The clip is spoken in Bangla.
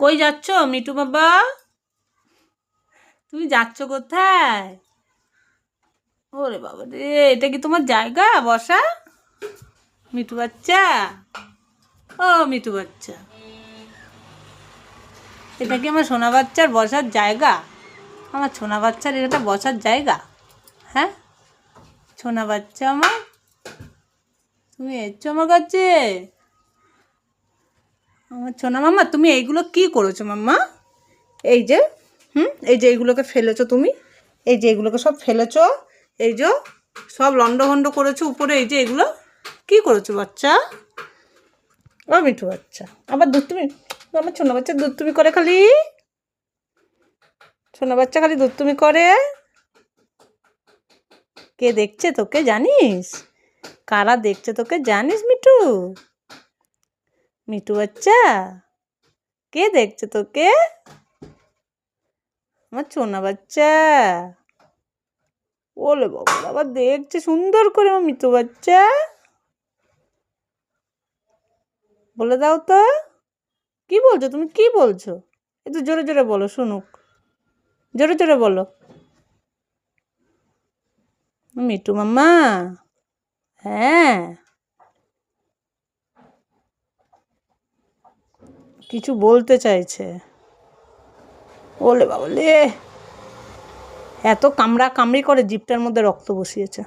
কই যাচ্ছ মিঠু বাবা? তুমি যাচ্ছ কোথায়? ওরে বাবা রে, এটা কি তোমার জায়গা বসা? মিঠু বাচ্চা, ও মিঠু বাচ্চা, এটা কি আমার সোনা বাচ্চার বসার জায়গা? আমার সোনা বাচ্চার এটা বসার জায়গা? হ্যাঁ সোনা বাচ্চা আমার, তুমি এসছো আমার কাছে? আমার সোনা মাম্মা, তুমি এইগুলো কি করেছো মাম্মা? এই যে এই যে এইগুলোকে ফেলেছো তুমি, এই যে এগুলোকে সব ফেলেছো, এই যে সব লন্ডভন্ড করেছো উপরে, এই যে এগুলো কি করেছো বাচ্চা? ও মিঠু বাচ্চা, আবার দুধ তুমি, আমার ছোনা বাচ্চা দুধ তুমি করে খালি, ছোনা বাচ্চা খালি দুধ তুমি করে। কে দেখছে তোকে জানিস? কারা দেখছে তোকে জানিস মিঠু? মিঠু বাচ্চা, কে দেখছে তোকে? আমার ছোনা বাচ্চা, ওলে বাবা, আবার দেখছে সুন্দর করে আমার মিঠু বাচ্চা। বলে দাও তো, কি বলছো তুমি, কি বলছো? একটু জোরে জোরে বলো শুনুক, জোরে জোরে বলো। মিঠু মাম্মা, হ্যাঁ কিছু বলতে চাইছে। ওলে বাবা লে, এত কামড়া কামড়ি করে জিভটার মধ্যে রক্ত বসিয়েছে।